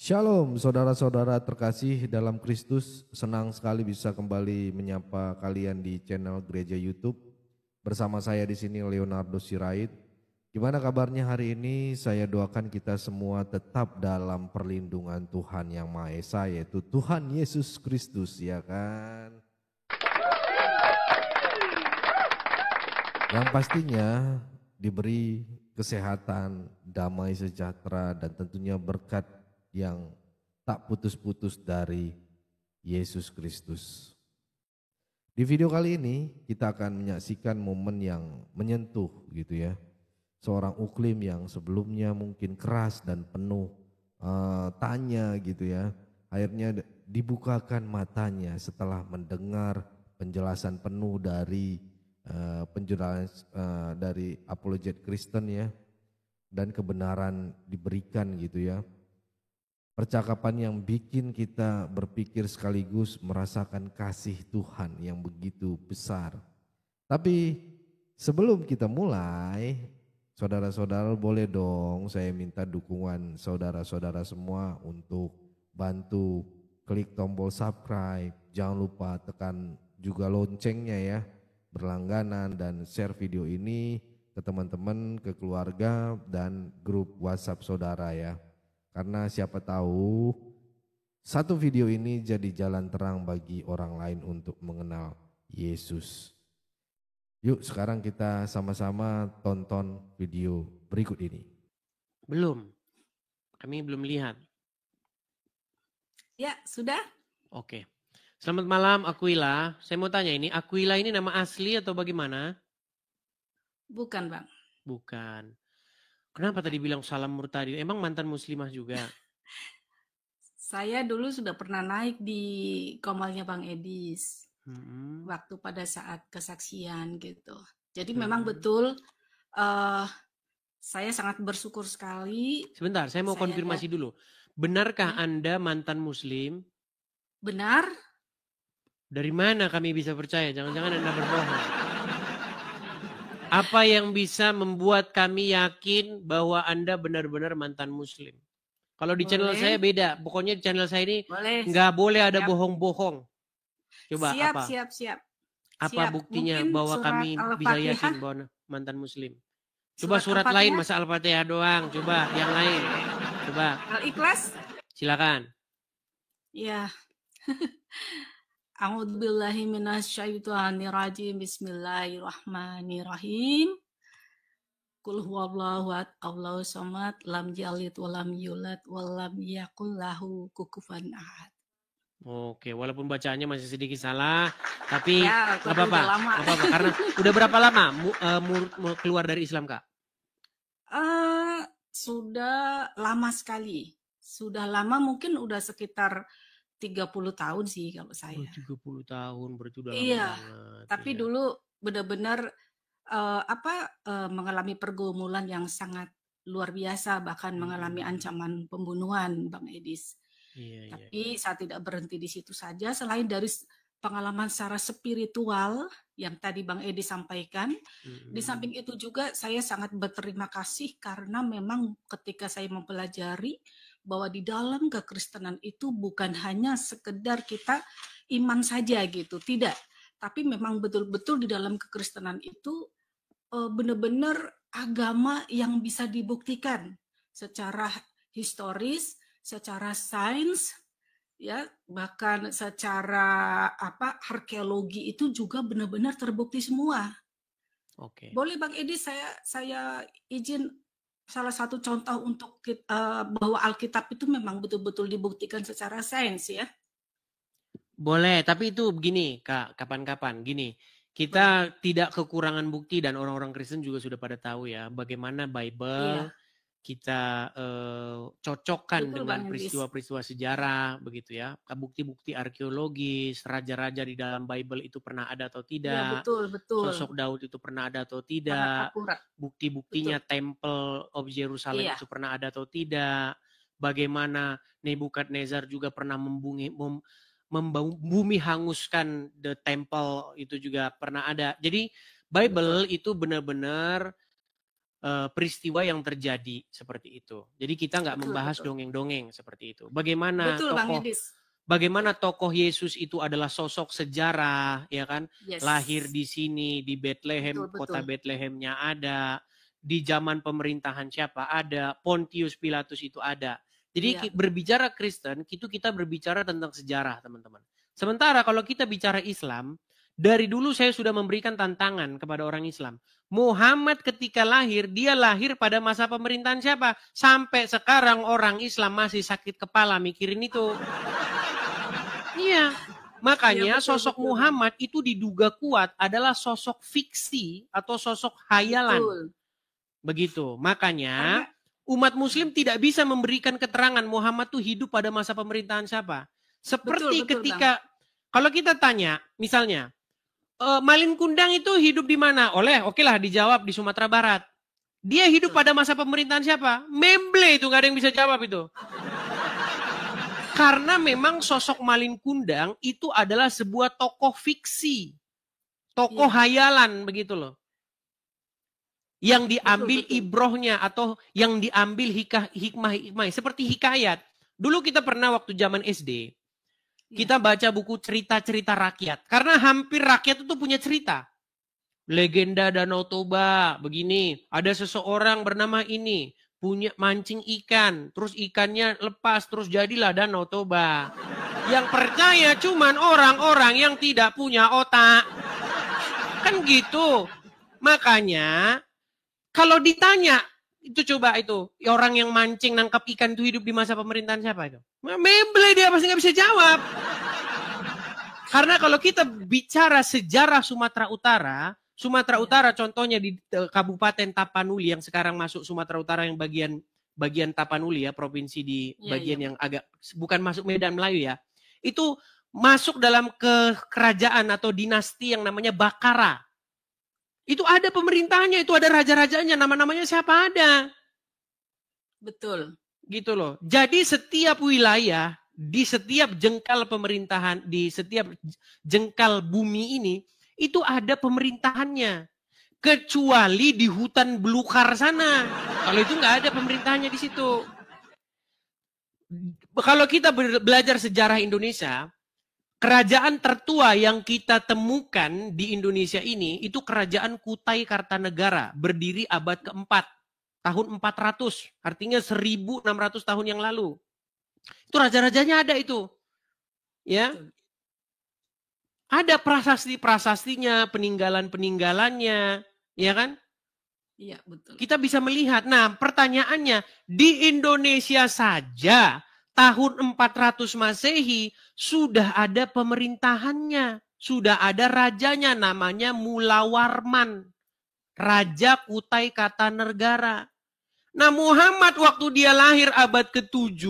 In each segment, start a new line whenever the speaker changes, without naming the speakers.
Shalom saudara-saudara terkasih dalam Kristus, senang sekali bisa kembali menyapa kalian di channel Gereja YouTube. Bersama saya di sini Leonardo Sirait. Gimana kabarnya hari ini? Saya doakan kita semua tetap dalam perlindungan Tuhan Yang Maha Esa, yaitu Tuhan Yesus Kristus, ya kan? Yang pastinya diberi kesehatan, damai sejahtera, dan tentunya berkat yang tak putus-putus dari Yesus Kristus. Di video kali ini kita akan menyaksikan momen yang menyentuh gitu ya. Seorang uklim yang sebelumnya mungkin keras dan penuh tanya gitu ya. Akhirnya dibukakan matanya setelah mendengar penjelasan penuh dari penjelasan dari apologet Kristen ya. Dan kebenaran diberikan gitu ya. Percakapan yang bikin kita berpikir sekaligus merasakan kasih Tuhan yang begitu besar. Tapi sebelum kita mulai, saudara-saudara boleh dong saya minta dukungan saudara-saudara semua untuk bantu klik tombol subscribe. Jangan lupa tekan juga loncengnya ya, berlangganan dan share video ini ke teman-teman, ke keluarga dan grup WhatsApp saudara ya. Karena siapa tahu satu video ini jadi jalan terang bagi orang lain untuk mengenal Yesus. Yuk sekarang kita sama-sama tonton video berikut ini.
Belum, kami belum lihat.
Ya, sudah.
Oke. Selamat malam Aquila. Saya mau tanya ini, Aquila ini nama asli atau bagaimana?
Bukan, Bang.
Bukan. Kenapa tadi bilang Salam Murtadi? Emang mantan muslimah juga?
Saya dulu sudah pernah naik di komalnya Bang Edis. Waktu pada saat kesaksian gitu. Jadi memang betul saya sangat bersyukur sekali.
Sebentar, saya mau konfirmasi dulu. Benarkah Anda mantan muslim?
Benar.
Dari mana kami bisa percaya? Jangan-jangan Anda berbohong. Apa yang bisa membuat kami yakin bahwa Anda benar-benar mantan muslim? Kalau di channel saya beda. Pokoknya di channel saya ini nggak boleh ada bohong-bohong. Coba apa?
Siap.
Apa buktinya
mungkin
bahwa kami bisa yakin bahwa mantan muslim? Coba surat lain, masa Al-Fatihah doang. Coba yang lain. Coba.
Al-Ikhlas.
Silakan.
Ya. A'udzubillahi minasyaitonirrajim. Bismillahirrahmanirrahim. Qul huwallahu ahad, Allahu samad, lam yalid walam yulad walam yakul lahu kufuwan ahad.
Oke, walaupun bacaannya masih sedikit salah, tapi
ya,
nggak apa-apa. Karena udah berapa lama keluar dari Islam, Kak?
Sudah lama sekali. Sudah lama, mungkin udah sekitar 30 tahun sih kalau saya.
30 tahun berarti udah lama
banget. Tapi
ya.
Dulu benar-benar mengalami pergumulan yang sangat luar biasa, bahkan mengalami ancaman pembunuhan, Bang Edis. Tapi saya tidak berhenti di situ saja. Selain dari pengalaman secara spiritual yang tadi Bang Edi sampaikan, di samping itu juga saya sangat berterima kasih karena memang ketika saya mempelajari bahwa di dalam kekristenan itu bukan hanya sekedar kita iman saja gitu, tidak. Tapi memang betul-betul di dalam kekristenan itu benar-benar agama yang bisa dibuktikan secara historis, secara sains, ya bahkan secara arkeologi itu juga benar-benar terbukti semua.
Oke.
Boleh Bang Edi saya izin salah satu contoh untuk bahwa Alkitab itu memang betul-betul dibuktikan secara sains ya.
Boleh, tapi itu begini Kak, kapan-kapan gini. Kita tidak kekurangan bukti dan orang-orang Kristen juga sudah pada tahu ya bagaimana Bible kita cocokkan dengan peristiwa-peristiwa sejarah begitu ya. Bukti-bukti arkeologis, raja-raja di dalam Bible itu pernah ada atau tidak.
Ya, betul.
Sosok Daud itu pernah ada atau tidak. Bukti-buktinya Temple of Jerusalem itu pernah ada atau tidak. Bagaimana Nebukadnezar juga pernah membumi hanguskan the temple itu juga pernah ada. Jadi Bible itu benar-benar peristiwa yang terjadi seperti itu. Jadi kita nggak membahas dongeng-dongeng seperti itu. Bagaimana tokoh Yesus itu adalah sosok sejarah, ya kan? Lahir di sini, di Bethlehem, kota Bethlehemnya ada, di zaman pemerintahan siapa ada, Pontius Pilatus itu ada. Jadi berbicara Kristen, itu kita berbicara tentang sejarah, teman-teman. Sementara kalau kita bicara Islam, dari dulu saya sudah memberikan tantangan kepada orang Islam. Muhammad ketika lahir, dia lahir pada masa pemerintahan siapa? Sampai sekarang orang Islam masih sakit kepala mikirin itu. Iya, makanya sosok Muhammad itu diduga kuat adalah sosok fiksi atau sosok hayalan. Begitu, makanya umat muslim tidak bisa memberikan keterangan Muhammad itu hidup pada masa pemerintahan siapa. Seperti ketika, kalau kita tanya, misalnya, Malin Kundang itu hidup di mana? Oke lah dijawab di Sumatera Barat. Dia hidup pada masa pemerintahan siapa? Memble itu, gak ada yang bisa jawab itu. Karena memang sosok Malin Kundang itu adalah sebuah tokoh fiksi. Tokoh hayalan begitu loh. Yang diambil ibrohnya atau yang diambil hikmah-hikmah. Seperti hikayat. Dulu kita pernah waktu zaman SD. Kita baca buku cerita-cerita rakyat. Karena hampir rakyat itu punya cerita. Legenda Danau Toba begini. Ada seseorang bernama ini. Punya mancing ikan, terus ikannya lepas, terus jadilah Danau Toba. Yang percaya cuman orang-orang yang tidak punya otak. Kan gitu. Makanya, kalau ditanya, itu coba itu, orang yang mancing nangkap ikan itu hidup di masa pemerintahan siapa itu? Memble dia pasti nggak bisa jawab. Karena kalau kita bicara sejarah Sumatera Utara contohnya di Kabupaten Tapanuli yang sekarang masuk Sumatera Utara yang bagian Tapanuli ya, provinsi di bagian yang agak bukan masuk Medan Melayu ya. Itu masuk dalam kerajaan atau dinasti yang namanya Bakara. Itu ada pemerintahannya, itu ada raja-rajanya, nama-namanya siapa ada.
Betul.
Gitu loh. Jadi setiap wilayah, di setiap jengkal pemerintahan, di setiap jengkal bumi ini, itu ada pemerintahannya. Kecuali di hutan belukar sana. Kalau itu nggak ada pemerintahannya di situ. Kalau kita belajar sejarah Indonesia, kerajaan tertua yang kita temukan di Indonesia ini, itu kerajaan Kutai Kartanegara, berdiri abad keempat, tahun 400, artinya 1600 tahun yang lalu. Itu raja-rajanya ada itu. Ya. Ada prasasti-prasastinya, peninggalan-peninggalannya, ya kan?
Iya, betul.
Kita bisa melihat. Nah, pertanyaannya, di Indonesia saja tahun 400 Masehi sudah ada pemerintahannya, sudah ada rajanya namanya Mulawarman, Raja Kutai Kartanegara. Nah, Muhammad waktu dia lahir abad ke-7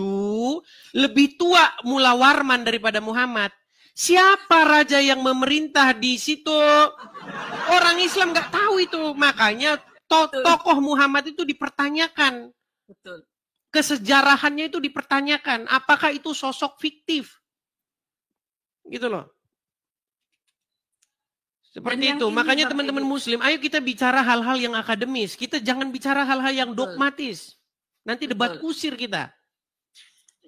lebih tua Mulawarman daripada Muhammad. Siapa raja yang memerintah di situ? Orang Islam nggak tahu itu. Makanya tokoh Muhammad itu dipertanyakan.
Betul.
Kesejarahannya itu dipertanyakan. Apakah itu sosok fiktif? Gitu loh. Seperti itu. Makanya teman-teman Muslim, ayo kita bicara hal-hal yang akademis. Kita jangan bicara hal-hal yang dogmatis. Nanti debat kusir kita.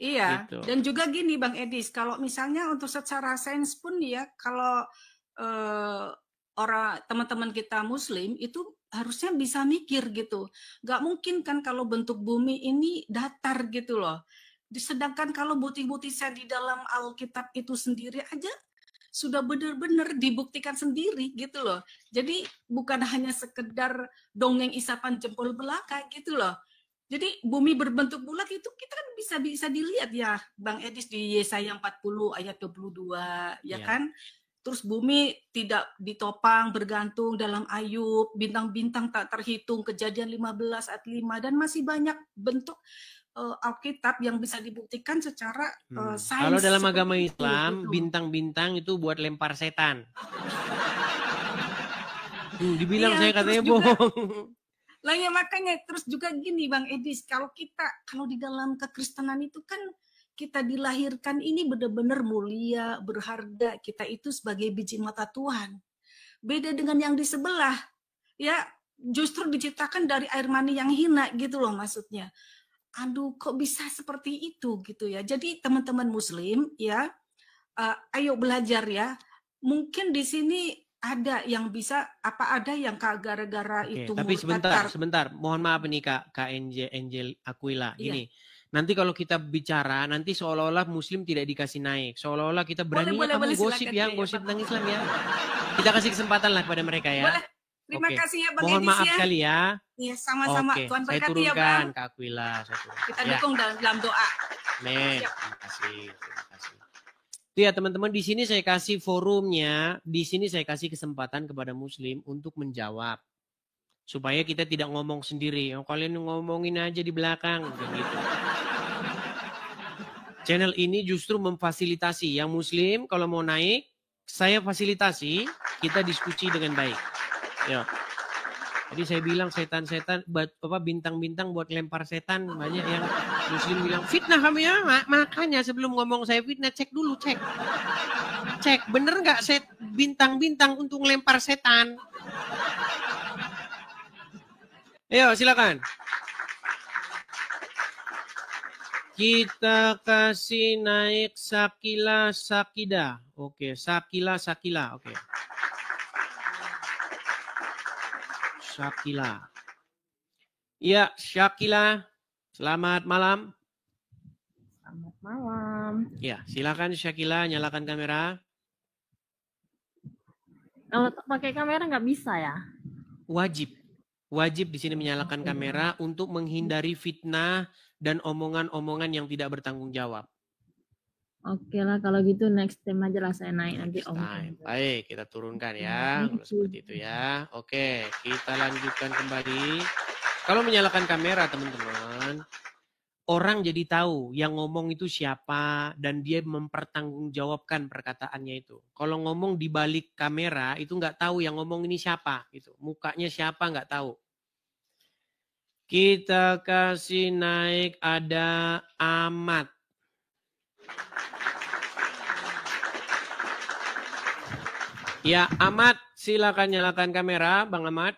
Iya, gitu. Dan juga gini Bang Edis, kalau misalnya untuk secara sains pun ya, kalau orang teman-teman kita Muslim itu harusnya bisa mikir gitu. Gak mungkin kan kalau bentuk bumi ini datar gitu loh. Sedangkan kalau bukti-bukti di dalam Alkitab itu sendiri aja sudah benar-benar dibuktikan sendiri gitu loh. Jadi bukan hanya sekedar dongeng isapan jempol belaka gitu loh. Jadi bumi berbentuk bulat itu kita kan bisa dilihat ya Bang Edis di Yesaya 40 ayat 22 ya kan. Terus bumi tidak ditopang bergantung dalam Ayub, bintang-bintang tak terhitung, Kejadian 15 ayat 5 dan masih banyak bentuk Alkitab yang bisa dibuktikan secara sains.
Kalau dalam agama Islam bintang-bintang itu buat lempar setan. Dibilang saya katanya bohong.
Lah ya makanya terus juga gini Bang Edis, kalau di dalam kekristenan itu kan kita dilahirkan ini benar-benar mulia, berharga, kita itu sebagai biji mata Tuhan. Beda dengan yang di sebelah. Ya, justru diciptakan dari air mani yang hina gitu loh maksudnya. Aduh, kok bisa seperti itu gitu ya. Jadi teman-teman Muslim ya, ayo belajar ya. Mungkin di sini ada yang bisa, ada yang gara-gara itu
tapi sebentar. Mohon maaf nih Kak Angel Aquila. Gini, nanti kalau kita bicara, nanti seolah-olah Muslim tidak dikasih naik. Seolah-olah kita berani kamu gosip ya, gosip tentang Islam ya. Kita kasih kesempatan lah kepada mereka ya.
Boleh. Terima kasih ya Bang Edis.
Mohon maaf sekali ya.
Iya, sama-sama. Tuhan berkati ya Bang.
Saya turunkan Kak Aquila.
Kita dukung dalam doa.
Amin. Terima kasih. Itu ya teman-teman, di sini saya kasih forumnya, di sini saya kasih kesempatan kepada Muslim untuk menjawab. Supaya kita tidak ngomong sendiri. Kalian ngomongin aja di belakang. Gitu. Channel ini justru memfasilitasi. Yang Muslim kalau mau naik, saya fasilitasi, kita diskusi dengan baik. Ya. Jadi saya bilang setan-setan, bintang-bintang buat lempar setan. Banyak yang Muslim bilang, fitnah kami ya. Makanya sebelum ngomong saya fitnah, cek dulu, cek. Bener nggak bintang-bintang untuk lempar setan? Ayo, silakan. Kita kasih naik Sakila Sakida. Oke, Sakila. Oke. Syakila. Iya, Syakila. Selamat malam.
Selamat malam.
Ya, silakan Syakila, nyalakan kamera.
Kalau pakai kamera nggak bisa ya?
Wajib di sini menyalakan kamera untuk menghindari fitnah dan omongan-omongan yang tidak bertanggung jawab.
Oke lah, kalau gitu next time aja lah saya naik nanti Om.
Baik, kita turunkan ya. Kalau seperti itu ya. Oke, kita lanjutkan kembali. Kalau menyalakan kamera teman-teman, orang jadi tahu yang ngomong itu siapa dan dia mempertanggungjawabkan perkataannya itu. Kalau ngomong di balik kamera itu nggak tahu yang ngomong ini siapa gitu. Mukanya siapa nggak tahu. Kita kasih naik ada Ahmad. Ya, Ahmad, silakan nyalakan kamera, Bang Ahmad.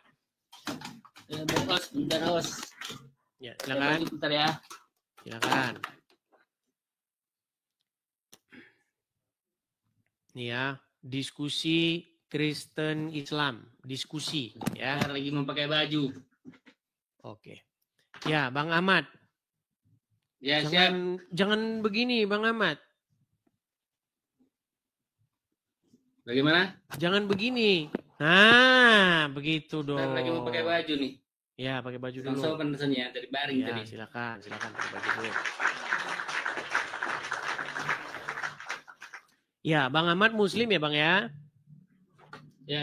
Bentar, host.
Ya, silakan.
Bentar ya.
Silakan. Nih ya, diskusi Kristen Islam, diskusi ya.
Lagi mau pakai baju.
Oke. Ya, Bang Ahmad.
Ya, siap.
Jangan begini, Bang Ahmad.
Bagaimana?
Jangan begini. Nah, begitu dong.
Lagi mau pakai baju nih.
Ya, pakai baju dulu.
Langsung penesannya dari baring
ya,
tadi.
Silakan pakai baju dulu. Ya, Bang Ahmad Muslim ya, Bang ya?
Ya.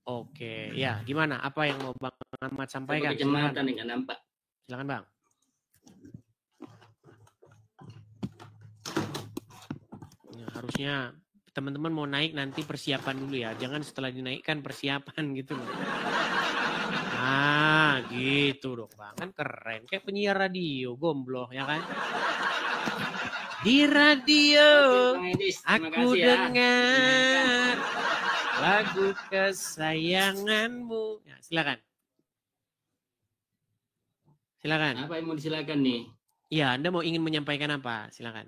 Oke, ya gimana? Apa yang mau Bang Ahmad sampaikan?
Kecamatan nih, nggak nampak.
Silakan Bang. Ya, harusnya teman-teman mau naik nanti persiapan dulu ya. Jangan setelah dinaikkan persiapan gitu loh. Ah, gitu dong Bang. Kan keren. Kayak penyiar radio, gombloh ya kan? Di radio aku dengar lagu kesayanganmu. Ya, silakan. Silakan.
Apa yang mau disilakan nih?
Ya, Anda mau ingin menyampaikan apa? Silakan.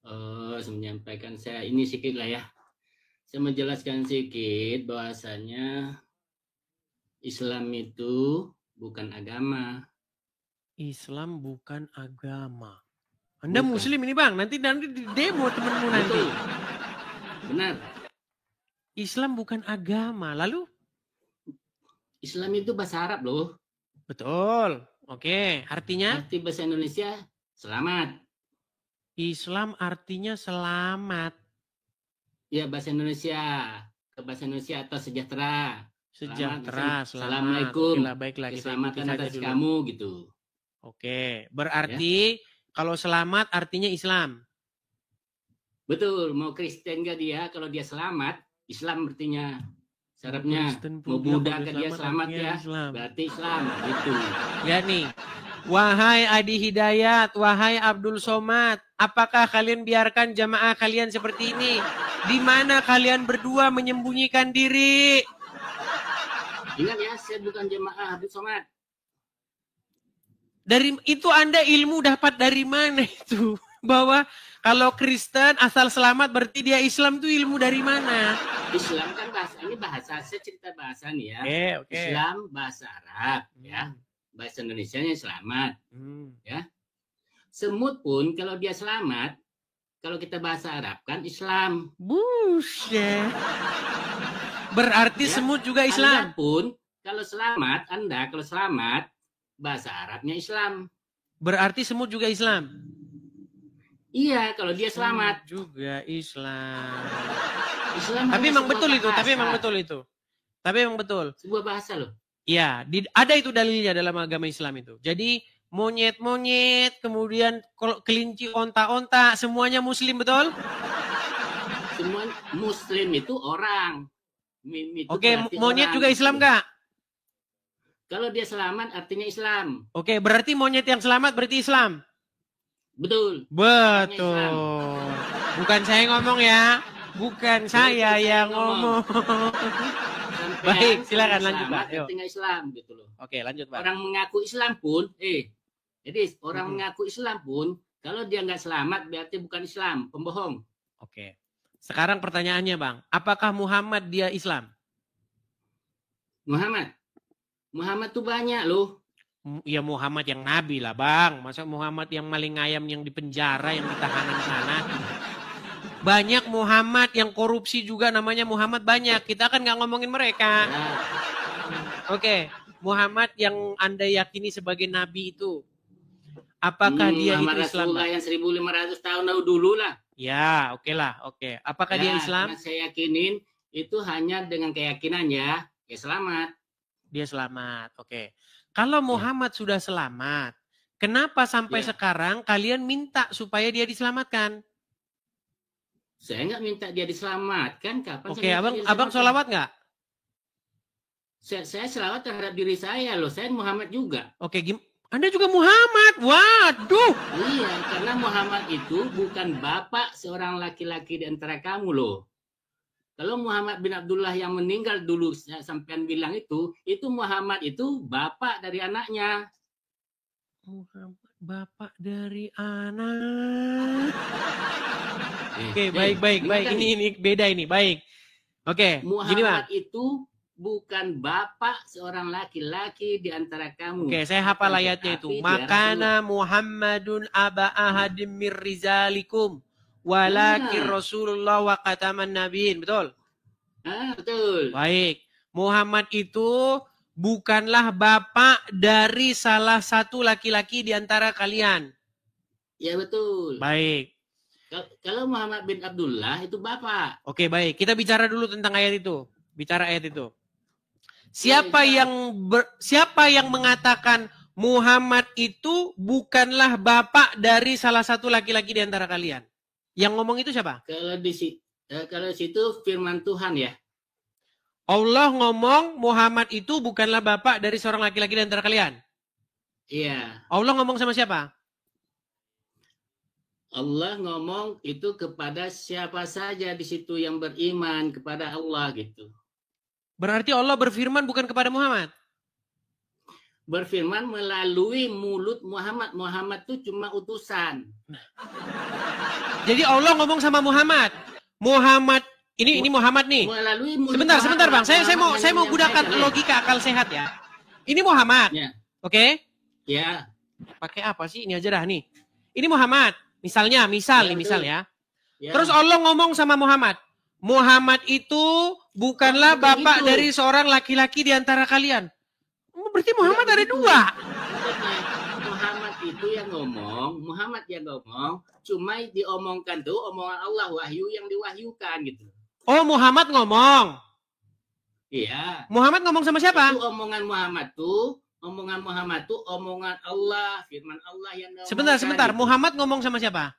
Saya menyampaikan saya ini sedikit lah ya. Saya menjelaskan sedikit bahwasanya Islam itu bukan agama.
Islam bukan agama. Anda bukan. Muslim ini Bang, nanti di demo temenmu nanti.
Benar.
Islam bukan agama. Lalu?
Islam itu bahasa Arab loh.
Betul. Oke, artinya?
Arti bahasa Indonesia selamat.
Islam artinya selamat.
Ya, bahasa Indonesia. Ke bahasa Indonesia atau sejahtera.
Sejahtera, selamat.
Assalamualaikum.
Baiklah,
keselamatan atas kamu gitu.
Oke, berarti kalau selamat artinya Islam.
Betul, mau Kristen gak dia? Kalau dia selamat, Islam artinya syaratnya. Mau Buddha gak dia selamat ya? Islam. Berarti Islam gitu.
Ya nih. Wahai Adi Hidayat, wahai Abdul Somad, apakah kalian biarkan jamaah kalian seperti ini? Di mana kalian berdua menyembunyikan diri?
Ingat ya, saya bukan jemaah Habib Somad.
Dari itu Anda ilmu dapat dari mana itu? Bahwa kalau Kristen asal selamat berarti dia Islam tuh ilmu dari mana?
Islam kan bahasa, ini bahasa, saya cerita bahasa nih ya.
Okay.
Islam bahasa Arab ya. Bahasa Indonesianya selamat. Ya. Semut pun kalau dia selamat, kalau kita bahasa Arab kan Islam.
Buset. Berarti ya, semut juga Islam.
Anda pun kalau selamat bahasa Arabnya Islam.
Berarti semut juga Islam.
Iya, kalau dia selamat
juga Islam.
Tapi
memang betul itu, Tapi memang betul.
Sebuah bahasa loh.
Iya, ada itu dalilnya dalam agama Islam itu. Jadi monyet-monyet, kemudian kelinci, onta-onta, semuanya muslim, betul?
Semua muslim itu orang.
Oke, monyet orang. Juga Islam nggak?
Kalau dia selamat artinya Islam.
Oke, berarti monyet yang selamat berarti Islam.
Betul.
Bukan saya ngomong ya. Bukan saya yang ngomong. Baik, silakan lanjut, Pak.
Artinya Islam gitu loh.
Oke, lanjut, Pak.
Orang mengaku Islam pun, jadi orang mengaku Islam pun kalau dia nggak selamat berarti bukan Islam, pembohong.
Oke. Sekarang pertanyaannya, Bang, apakah Muhammad dia Islam?
Muhammad tuh banyak loh.
Ya Muhammad yang nabi lah, Bang. Masa Muhammad yang maling ayam yang di penjara, yang di tahanan sana. Banyak Muhammad yang korupsi juga namanya Muhammad banyak. Kita kan nggak ngomongin mereka. Oke. Muhammad yang Anda yakini sebagai nabi itu. Apakah dia itu Islam?
Rasulullah yang 1500 tahun dulu lah.
Ya, oke lah. Oke. Apakah dia Islam?
Saya yakinin itu hanya dengan keyakinannya, ya selamat.
Dia selamat. Oke. Kalau Muhammad sudah selamat, kenapa sampai sekarang kalian minta supaya dia diselamatkan?
Saya nggak minta dia diselamatkan. Kapan?
Oke, abang sholawat nggak?
Saya sholawat terhadap diri saya loh. Saya Muhammad juga.
Oke, Anda juga Muhammad? Waduh.
Iya, karena Muhammad itu bukan bapak seorang laki-laki di antara kamu loh. Kalau Muhammad bin Abdullah yang meninggal dulu, sampean bilang itu Muhammad itu bapak dari anaknya.
Muhammad bapak dari anak. Oke, baik. Ini beda ini, baik. Oke,
Muhammad itu bukan bapak seorang laki-laki di antara kamu.
Oke, saya hafal ayatnya itu. Makana Muhammadun aba ahadim mir rizalikum. Walakin Rasulullah wa khataman nabiin. Betul?
Betul.
Baik. Muhammad itu bukanlah bapak dari salah satu laki-laki di antara kalian.
Ya, betul.
Baik.
Kalau Muhammad bin Abdullah itu bapak.
Oke, baik. Kita bicara dulu tentang ayat itu. Bicara ayat itu. Siapa yang mengatakan Muhammad itu bukanlah bapak dari salah satu laki-laki di antara kalian? Yang ngomong itu siapa?
Kalau situ firman Tuhan ya.
Allah ngomong Muhammad itu bukanlah bapak dari seorang laki-laki di antara kalian.
Iya.
Allah ngomong sama siapa?
Allah ngomong itu kepada siapa saja di situ yang beriman kepada Allah gitu.
Berarti Allah berfirman bukan kepada Muhammad?
Berfirman melalui mulut Muhammad. Muhammad itu cuma utusan.
Jadi Allah ngomong sama Muhammad. Muhammad ini Muhammad nih.
Melalui mulut
sebentar Bang. Saya mau gunakan logika akal sehat ya. Ini Muhammad.
Ya.
Oke?
Ya.
Pakai apa sih? Ini aja dah nih. Ini Muhammad. Misal ya.
Ya.
Terus Allah ngomong sama Muhammad. Muhammad itu bukanlah bapak dari seorang laki-laki di antara kalian. Berarti Muhammad ada dua.
Muhammad itu yang ngomong, cuma diomongkan tuh omongan Allah, wahyu yang diwahyukan gitu.
Oh, Muhammad ngomong.
Iya.
Muhammad ngomong sama siapa?
Itu omongan Muhammad tuh omongan Allah, firman Allah yang
Sebentar. Gitu. Muhammad ngomong sama siapa?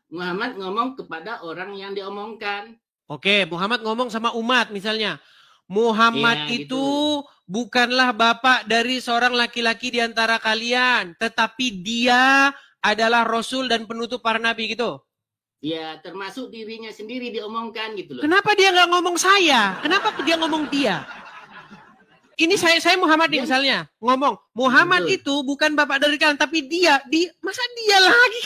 Muhammad ngomong kepada orang yang diomongkan.
Oke, Muhammad ngomong sama umat misalnya. Muhammad itu bukanlah bapak dari seorang laki-laki di antara kalian, tetapi dia adalah Rasul dan penutup para nabi gitu.
Ya, termasuk dirinya sendiri diomongkan gitu loh.
Kenapa dia nggak ngomong saya? Kenapa dia ngomong dia? Ini saya Muhammad nih misalnya ngomong Muhammad itu bukan bapak dari kalian, tapi masa dia lagi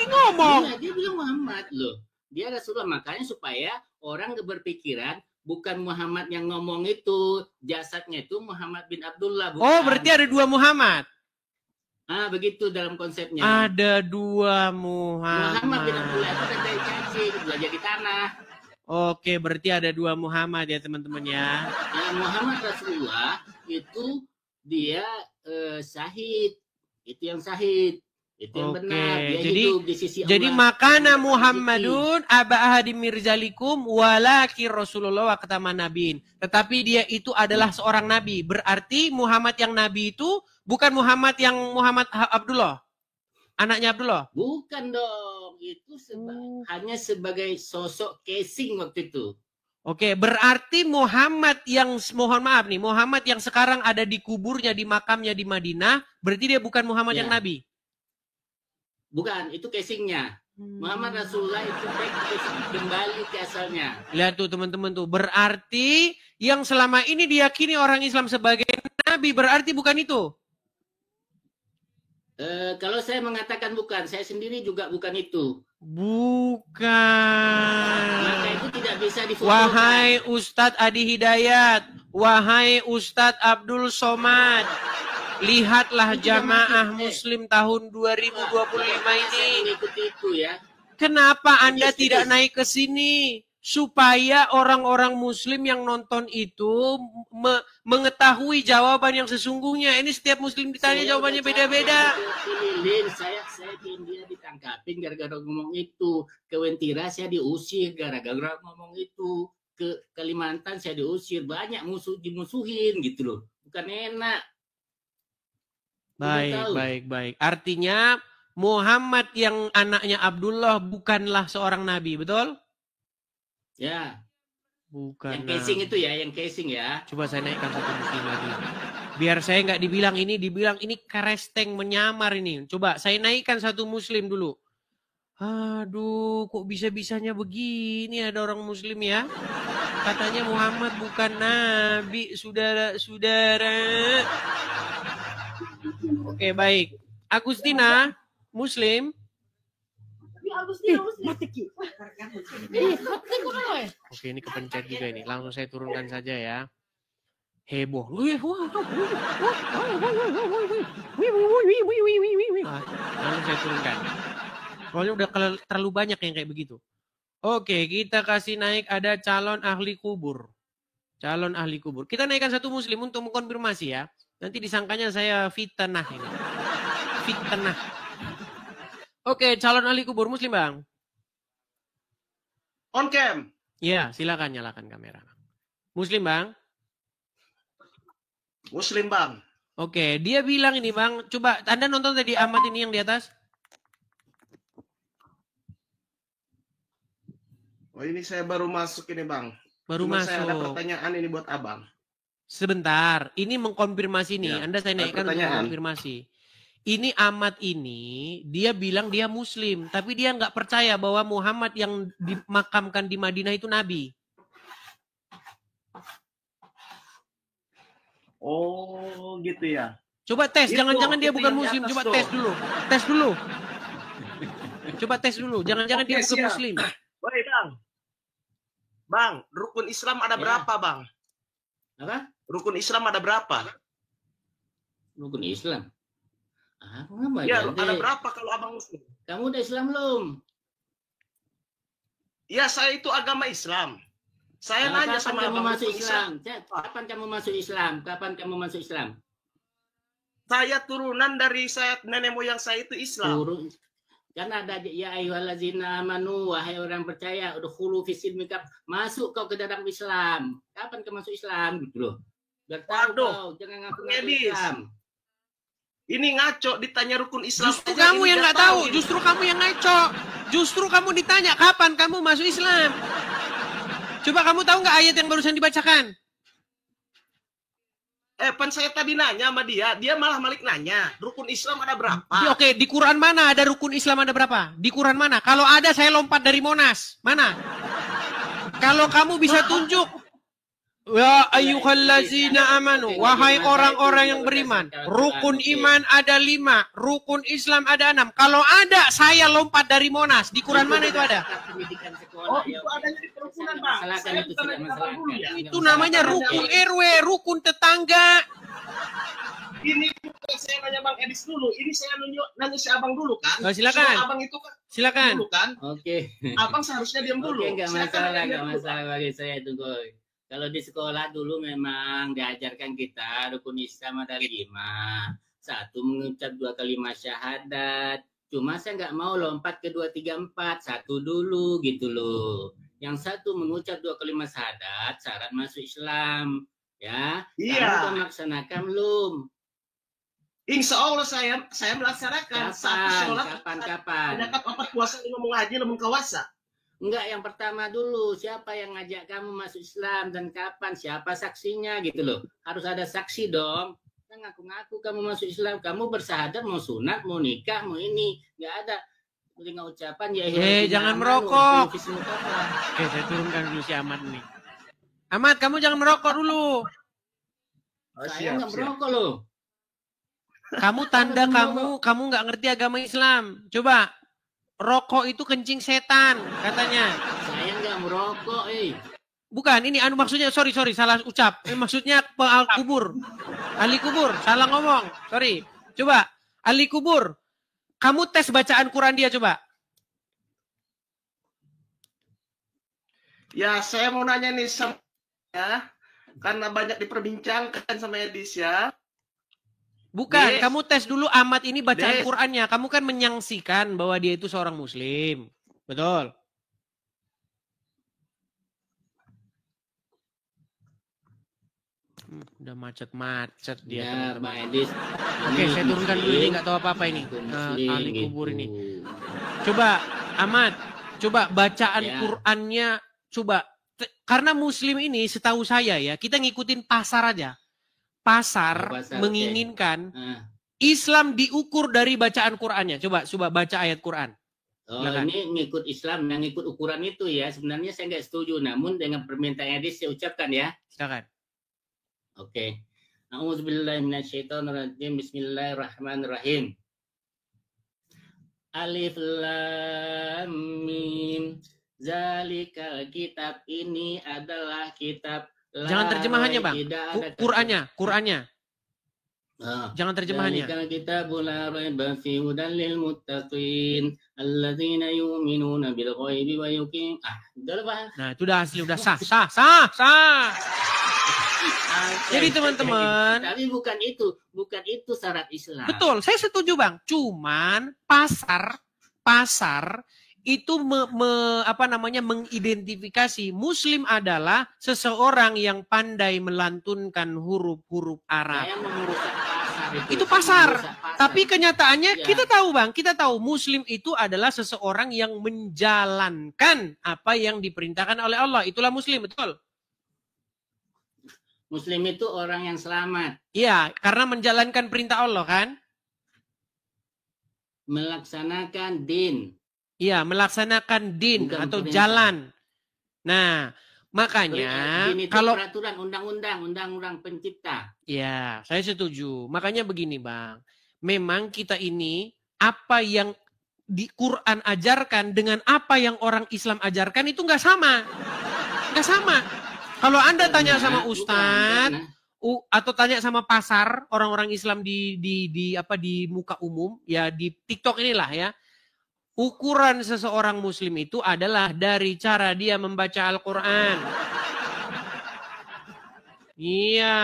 ngomong.
Iya, dia bilang Muhammad loh. Dia Rasulullah, makanya supaya orang berpikiran bukan Muhammad yang ngomong itu, jasadnya itu Muhammad bin Abdullah. Bukan.
Oh, berarti ada dua Muhammad.
Begitu dalam konsepnya.
Ada dua Muhammad.
Muhammad bin Abdullah itu kan dari cacing, belajar di tanah.
Oke, berarti ada dua Muhammad ya teman-teman ya.
Muhammad Rasulullah itu dia syahid. Itu yang syahid. Itu yang benar. Dia hidup di sisi Allah.
Jadi makana Muhammadun aba ahadi mirzalikum walaki Rasulullah wa kataman nabiin. Tetapi dia itu adalah seorang nabi. Berarti Muhammad yang nabi itu bukan Muhammad yang Muhammad Abdullah. Anaknya Abdullah?
Bukan dong. Itu hanya sebagai sosok casing waktu itu.
Oke, berarti Muhammad yang, mohon maaf nih, Muhammad yang sekarang ada di kuburnya, di makamnya di Madinah, berarti dia bukan Muhammad yang nabi?
Bukan, itu casingnya. Muhammad Rasulullah itu kembali ke asalnya.
Lihat tuh teman-teman tuh, berarti yang selama ini diyakini orang Islam sebagai nabi, berarti bukan itu?
Kalau saya mengatakan bukan, saya sendiri juga bukan itu.
Bukan.
Maka itu tidak bisa difotokan.
Wahai Ustadz Adi Hidayat, wahai Ustadz Abdul Somad, lihatlah jamaah Muslim tahun 2025 ini.
Mengikuti itu ya.
Kenapa Anda tidak naik ke sini? Supaya orang-orang Muslim yang nonton itu mengetahui jawaban yang sesungguhnya. Ini setiap Muslim ditanya jawabannya beda-beda.
Saya di India ditangkapin gara-gara ngomong itu. Ke Wentira saya diusir gara-gara ngomong itu. Ke Kalimantan saya diusir. Banyak dimusuhin gitu loh. Bukan enak.
Baik. Artinya Muhammad yang anaknya Abdullah bukanlah seorang nabi, betul?
Ya.
Bukan.
Yang casing itu ya, yang casing ya.
Coba saya naikkan satu muslim lagi. Biar saya nggak dibilang ini karesteng menyamar ini. Coba saya naikkan satu muslim dulu. Aduh, kok bisa-bisanya begini ada orang muslim ya? Katanya Muhammad bukan nabi, saudara-saudara. Oke, baik. Agustina, muslim. Oke, ini kepencet juga ini. Langsung saya turunkan saja ya. Heboh. Langsung saya turunkan. Soalnya udah terlalu banyak yang kayak begitu. Oke, kita kasih naik ada calon ahli kubur. Calon ahli kubur. Kita naikkan satu muslim untuk mengkonfirmasi ya. Nanti disangkanya saya fitnah ini. Fitnah. Oke, calon ahli kubur muslim, Bang.
On cam.
Iya, silakan nyalakan kamera. Muslim, Bang.
Muslim, Bang.
Oke, dia bilang ini, Bang. Coba Anda nonton tadi Ahmad ini yang di atas.
Oh, ini saya baru masuk ini, Bang.
Baru masuk. Saya
ada pertanyaan ini buat Abang.
Sebentar, ini mengkonfirmasi nih.
Ya,
Anda saya naikkan untuk mengkonfirmasi. Ini Ahmad ini, dia bilang dia muslim. Tapi dia nggak percaya bahwa Muhammad yang dimakamkan di Madinah itu nabi.
Oh, gitu ya.
Coba tes, jangan-jangan dia bukan muslim. Coba tes dulu. Tes dulu. Coba tes dulu, jangan-jangan dia bukan muslim.
Baik, Bang. Bang, rukun Islam ada berapa, Bang?
Apa?
Rukun Islam ada berapa?
Rukun Islam?
Ya, ada berapa kalau Abang muslim?
Kamu udah Islam belum?
Ya, saya itu agama Islam. Saya nanya sama Abang
masuk Islam. Kapan kamu masuk Islam? Kapan kamu masuk Islam?
Saya turunan dari nenek moyang saya itu Islam.
Kan ada ya ayyuhallazina amanu, wahai orang percaya, udkhulu fis silmi masuk kau ke dalam Islam. Kapan kau masuk Islam gitu loh. Biar tahu kau, jangan ngaku-ngaku Islam.
Ini ngaco ditanya rukun Islam.
Justru kamu yang nggak tahu, justru kamu yang ngaco. Justru kamu ditanya kapan kamu masuk Islam. Coba kamu tahu nggak ayat yang barusan dibacakan?
Pan saya tadi nanya sama dia malah balik nanya, rukun Islam ada berapa?
Oke, di Quran mana ada rukun Islam ada berapa? Di Quran mana? Kalau ada saya lompat dari Monas. Mana? Kalau kamu bisa tunjuk, ya ayyuhallazina amanu, wahai orang-orang yang beriman, rukun iman ada 5, rukun Islam ada 6. Kalau ada saya lompat dari Monas. Di Quran mana itu ada?
Oh, itu adanya di kerukunan, Bang.
Itu namanya rukun RW, rukun tetangga.
Ini bukan saya nanya Bang Edis dulu. Ini saya nanya si Abang dulu kan.
Oh, silakan.
Soal Abang itu kan.
Silakan.
Dulu kan.
Oke.
Abang seharusnya diam dulu.
Oke, nggak masalah bagi saya itu, Goy. Kalau di sekolah dulu memang diajarkan kita rukun Islam ada 5. 1 mengucap 2 kalimat syahadat. Cuma saya nggak mau lompat ke 2, 3, 4. 1 dulu gitu loh. Yang 1 mengucap 2 kalimat syahadat, syarat masuk Islam. Ya,
iya.
Kamu udah melaksanakan belum?
Insya Allah saya melaksanakan.
Kapan?
Dekat 4 puasa 5 mau ngaji 6 kawasa.
Enggak, yang pertama dulu. Siapa yang ngajak kamu masuk Islam dan kapan? Siapa saksinya gitu loh. Harus ada saksi dong. Kan ngaku-ngaku kamu masuk Islam. Kamu bersahadat mau sunat, mau nikah, mau ini. Enggak ada. Dengar ucapan ya.
Jangan merokok. Oke, saya turunkan dulu si Ahmad nih. Ahmad, kamu jangan merokok dulu.
Saya nggak merokok loh.
Kamu tanda kamu nggak ngerti agama Islam. Coba, rokok itu kencing setan katanya.
Saya nggak merokok,
Bukan, ini maksudnya sorry salah ucap. Maksudnya ahli kubur, salah ngomong. Sorry. Coba, ahli kubur. Kamu tes bacaan Quran dia coba.
Ya, saya mau nanya nih ya, karena banyak diperbincangkan sama Edis ya.
Bukan, kamu tes dulu Ahmad ini bacaan Qurannya. Kamu kan menyaksikan bahwa dia itu seorang Muslim. Betul. Udah macet-macet dia.
Ya, Bang Edis.
Oke, saya turunkan dulu ini, nggak tahu apa-apa ini. Ahli kubur ini. Coba, Ahmad, coba bacaan Qurannya, coba. Karena Muslim ini setahu saya ya, kita ngikutin pasar aja. Pasar menginginkan Islam diukur dari bacaan Qurannya. Coba baca ayat Quran.
Oh, ini ngikut Islam, yang ngikut ukuran itu ya. Sebenarnya saya nggak setuju, namun dengan permintaan Edis saya ucapkan ya.
Silakan.
Oke. A'udzubillahi minasyaitonirrajim. Bismillahirrahmanirrahim. Alif lam mim. Zalikal kitab, ini adalah kitab.
Jangan terjemahannya, Bang. Qurannya. Jangan terjemahannya.
Zalikal kitabul la raiba fihi hudan lil muttaqin alladzina yu'minuna bil ghaibi wa yuqim. Udah, Bang.
Nah, itu udah asli, udah sah. Jadi teman-teman,
tapi bukan itu syarat Islam.
Betul, saya setuju Bang. Cuman pasar itu mengidentifikasi Muslim adalah seseorang yang pandai melantunkan huruf-huruf Arab.
Saya merusak pasar
itu pasar. Tapi kenyataannya kita tahu Muslim itu adalah seseorang yang menjalankan apa yang diperintahkan oleh Allah. Itulah Muslim, betul.
Muslim itu orang yang selamat.
Iya, karena menjalankan perintah Allah kan?
Melaksanakan din.
Iya, melaksanakan din atau perintah. Jalan. Nah, makanya
din itu
kalau
peraturan undang-undang pencipta.
Iya, saya setuju. Makanya begini, Bang. Memang kita ini apa yang di Quran ajarkan dengan apa yang orang Islam ajarkan itu nggak sama. Nggak sama. Kalau Anda tanya sama Ustadz atau tanya sama pasar orang-orang Islam di muka umum ya di TikTok inilah ya, ukuran seseorang Muslim itu adalah dari cara dia membaca Al-Quran. Iya.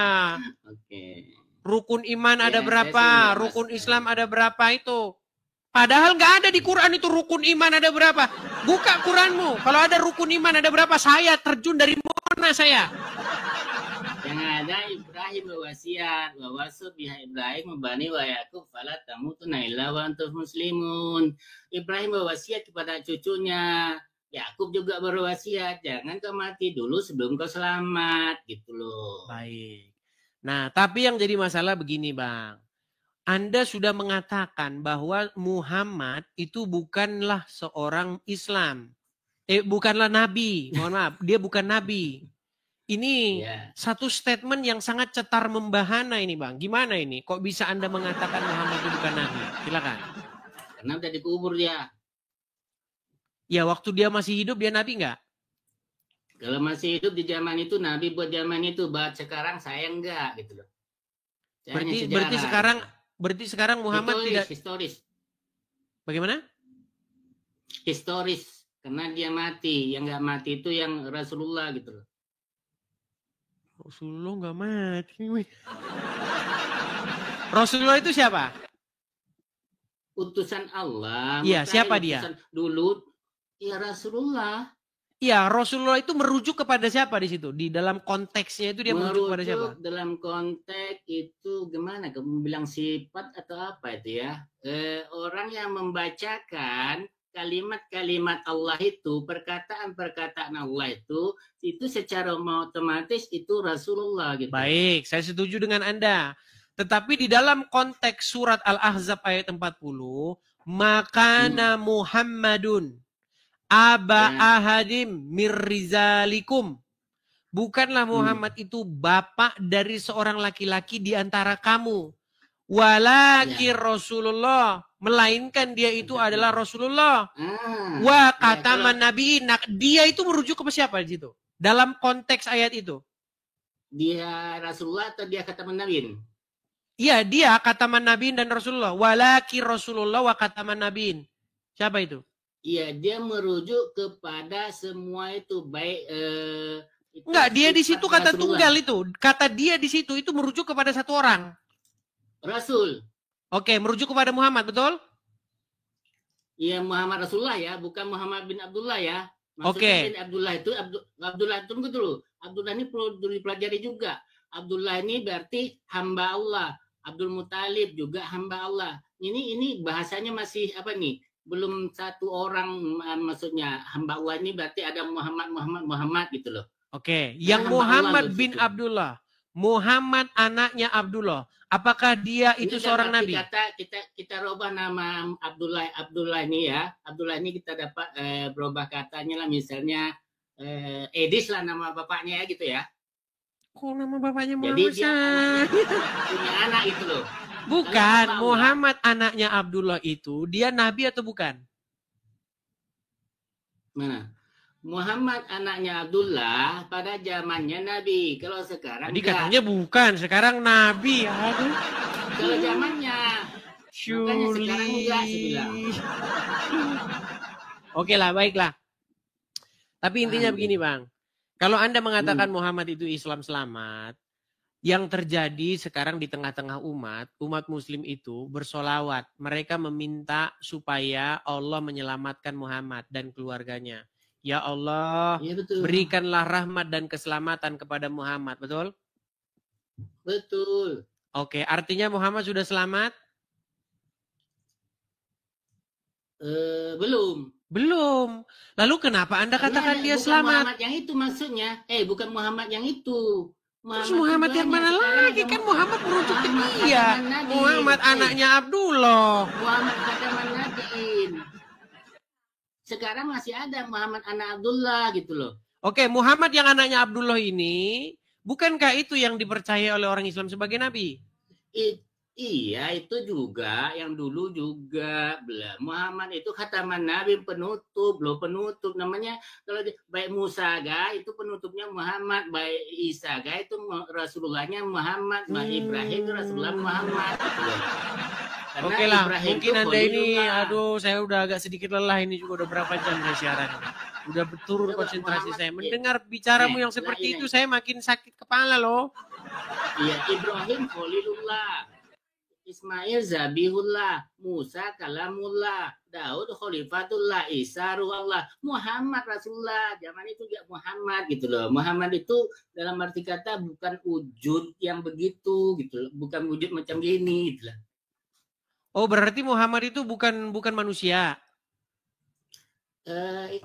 Oke.
Rukun iman ada berapa? Rukun Islam ada berapa itu? Padahal nggak ada di Quran itu rukun iman ada berapa. Buka Quranmu. Kalau ada rukun iman ada berapa? Saya terjun dari mana saya?
Yang ada Ibrahim berwasiat, wawasat biha Ibrahim membani wa Yakub fala tamutuna illa wa antum muslimun. Ibrahim berwasiat kepada cucunya. Yakub juga berwasiat, jangan kau mati dulu sebelum kau selamat, gitu loh.
Baik. Nah, tapi yang jadi masalah begini, Bang. Anda sudah mengatakan bahwa Muhammad itu bukanlah seorang Islam. Bukanlah nabi. Mohon maaf, dia bukan nabi. Ini satu statement yang sangat cetar membahana ini, Bang. Gimana ini? Kok bisa Anda mengatakan Muhammad itu bukan nabi? Silakan.
Karena udah dikubur dia.
Ya, waktu dia masih hidup dia nabi nggak?
Kalau masih hidup di zaman itu nabi buat zaman itu, buat sekarang saya enggak gitu loh.
Berarti sekarang Muhammad
historis.
Bagaimana?
Historis, karena dia mati. Yang nggak mati itu yang Rasulullah gitu loh.
Rasulullah nggak mati. Rasulullah itu siapa?
Utusan Allah.
Iya, siapa dia?
Dulu, ya Rasulullah.
Iya, Rasulullah itu merujuk kepada siapa di situ? Di dalam konteksnya itu dia merujuk kepada siapa?
Dalam konteks itu gimana? Kamu bilang sifat atau apa itu ya? Orang yang membacakan kalimat-kalimat Allah itu, perkataan-perkataan Allah itu secara otomatis itu Rasulullah gitu.
Baik, saya setuju dengan Anda. Tetapi di dalam konteks surat Al-Ahzab ayat 40, makana Muhammadun aba ahadim mirrizalikum. Bukanlah Muhammad itu bapak dari seorang laki-laki di antara kamu. Walaki Rasulullah, melainkan dia itu adalah Rasulullah. Wa kataman nabiin. Nah, dia itu merujuk ke siapa di situ? Dalam konteks ayat itu.
Dia Rasulullah atau dia kataman nabiin?
Iya, dia kataman nabiin dan Rasulullah. Walaki Rasulullah wa kataman nabiin. Siapa itu?
Iya, dia merujuk kepada semua itu, baik
enggak, dia di situ kata Rasulullah. Tunggal itu. Kata dia di situ itu merujuk kepada satu orang.
Rasul.
Oke, merujuk kepada Muhammad, betul?
Iya, Muhammad Rasulullah ya, bukan Muhammad bin Abdullah ya.
Oke.
Bin Abdullah itu Abdullah, tunggu dulu. Abdullah ini perlu dipelajari juga. Abdullah ini berarti hamba Allah. Abdul Muthalib juga hamba Allah. Ini bahasanya masih apa nih? Belum satu orang, maksudnya hamba Allah ini berarti ada Muhammad gitu loh.
Oke, yang Muhammad bin Abdullah, Muhammad anaknya Abdullah, apakah dia itu seorang nabi?
Kita rubah nama Abdullah ini ya. Abdullah ini kita dapat berubah katanya lah, misalnya Edis lah nama bapaknya ya gitu ya.
Kok nama bapaknya Muhammad?
Jadi dia punya anak itu loh.
Bukan, Muhammad anaknya Abdullah itu, dia nabi atau bukan?
Mana? Muhammad anaknya Abdullah pada zamannya nabi. Kalau sekarang
tadi katanya bukan, sekarang nabi. Aduh.
Kalau zamannya. Makanya sekarang enggak sebilang.
Oke lah, baiklah. Tapi intinya begini, Bang. Kalau Anda mengatakan Muhammad itu Islam selamat, yang terjadi sekarang di tengah-tengah umat muslim itu bersolawat. Mereka meminta supaya Allah menyelamatkan Muhammad dan keluarganya. Ya Allah, ya, berikanlah rahmat dan keselamatan kepada Muhammad. Betul?
Betul.
Oke, artinya Muhammad sudah selamat?
Belum.
Belum. Lalu kenapa Anda katakan dia selamat?
Muhammad yang itu maksudnya. Bukan Muhammad yang itu.
Terus Muhammad yang mana lagi? Kan Muhammad merujuk ke dia. Muhammad anaknya Abdullah.
Muhammad kataman nabiin. Sekarang masih ada Muhammad anak Abdullah gitu loh.
Oke, Muhammad yang anaknya Abdullah ini, bukankah itu yang dipercaya oleh orang Islam sebagai nabi?
Iya, itu juga yang dulu juga. Muhammad itu khataman nabi, penutup loh, penutup namanya. Kalau baik Musa itu penutupnya Muhammad, baik Isa itu Rasulullahnya Muhammad, baik Ibrahim itu Rasulullah Muhammad.
Oke lah, mungkin Anda ini, aduh, saya udah agak sedikit lelah, ini juga udah berapa jam saya siaran. Udah turun konsentrasi saya. Mendengar bicaramu yang seperti itu, saya makin sakit kepala loh.
Iya, Ibrahim Khalilullah, Ismail Zabihullah, Musa Kalamullah, Daud Khalifatullah, Isa Ruhullah, Muhammad Rasulullah. Zaman itu juga Muhammad gitu loh. Muhammad itu dalam arti kata bukan wujud yang begitu gitu loh. Bukan wujud macam gini gitu loh.
Oh, berarti Muhammad itu bukan manusia.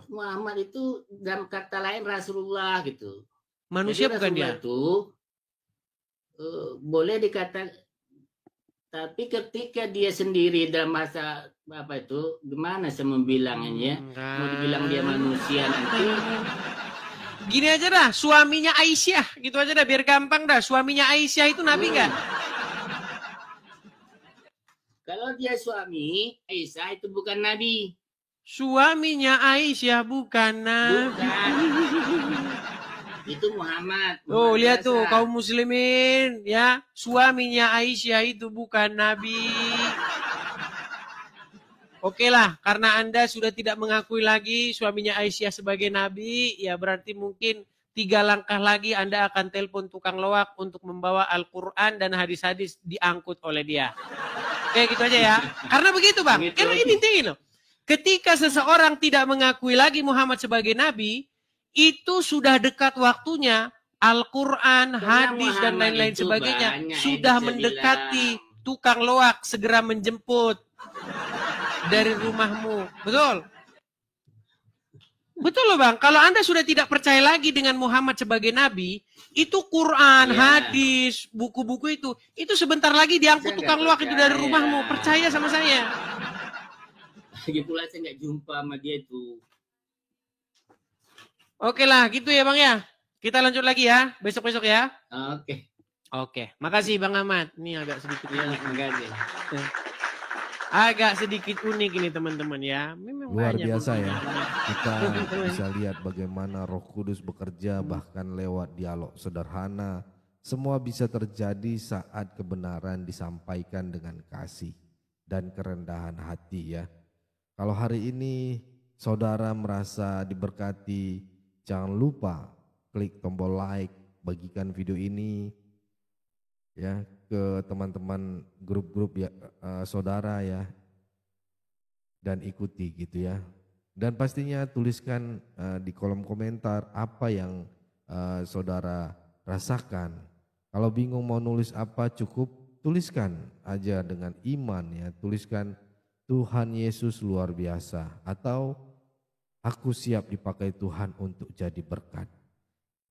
Muhammad itu dalam kata lain Rasulullah gitu.
Manusia. Jadi bukan
Rasulullah
dia.
Itu boleh dikatakan, tapi ketika dia sendiri dalam masa apa itu, gimana saya membilangnya? Mau dibilang dia manusia nanti.
Gini aja dah, suaminya Aisyah, gitu aja dah, biar gampang dah. Suaminya Aisyah itu nabi nggak?
Kalau dia suami, Aisyah itu bukan nabi.
Suaminya Aisyah bukan nabi.
Bukan. Itu Muhammad.
Oh, lihat tuh kaum muslimin ya, suaminya Aisyah itu bukan nabi. Oke lah, karena Anda sudah tidak mengakui lagi suaminya Aisyah sebagai nabi, ya berarti mungkin 3 langkah lagi Anda akan telepon tukang loak untuk membawa Al-Quran dan hadis-hadis diangkut oleh dia. Oke, gitu aja ya. Karena begitu, Bang.
Begitu.
Karena ini intinya loh. Ketika seseorang tidak mengakui lagi Muhammad sebagai nabi, itu sudah dekat waktunya Al-Quran, hadis, dan lain-lain sebagainya sudah mendekati tukang loak segera menjemput dari rumahmu. Betul? Betul loh Bang. Kalau Anda sudah tidak percaya lagi dengan Muhammad sebagai nabi, itu Quran, hadis, buku-buku itu sebentar lagi diangkut tukang loak itu dari rumahmu. Percaya sama saya.
Lagi pula saya nggak jumpa sama dia itu.
Oke lah, gitu ya Bang ya. Kita lanjut lagi ya, besok-besok ya. Oke. Makasih Bang Ahmad. Ini agak sedikit agak sedikit unik ini teman-teman ya. Memang
luar biasa ya. Kita bisa lihat bagaimana Roh Kudus bekerja bahkan lewat dialog sederhana. Semua bisa terjadi saat kebenaran disampaikan dengan kasih dan kerendahan hati ya. Kalau hari ini saudara merasa diberkati, jangan lupa klik tombol like, bagikan video ini ya ke teman-teman grup-grup ya, saudara ya, dan ikuti gitu ya. Dan pastinya tuliskan di kolom komentar apa yang saudara rasakan. Kalau bingung mau nulis apa, cukup tuliskan aja dengan iman ya, tuliskan Tuhan Yesus luar biasa atau aku siap dipakai Tuhan untuk jadi berkat.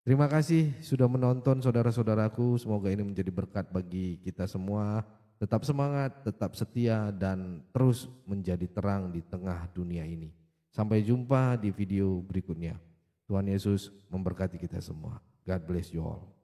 Terima kasih sudah menonton saudara-saudaraku, semoga ini menjadi berkat bagi kita semua. Tetap semangat, tetap setia dan terus menjadi terang di tengah dunia ini. Sampai jumpa di video berikutnya. Tuhan Yesus memberkati kita semua. God bless you all.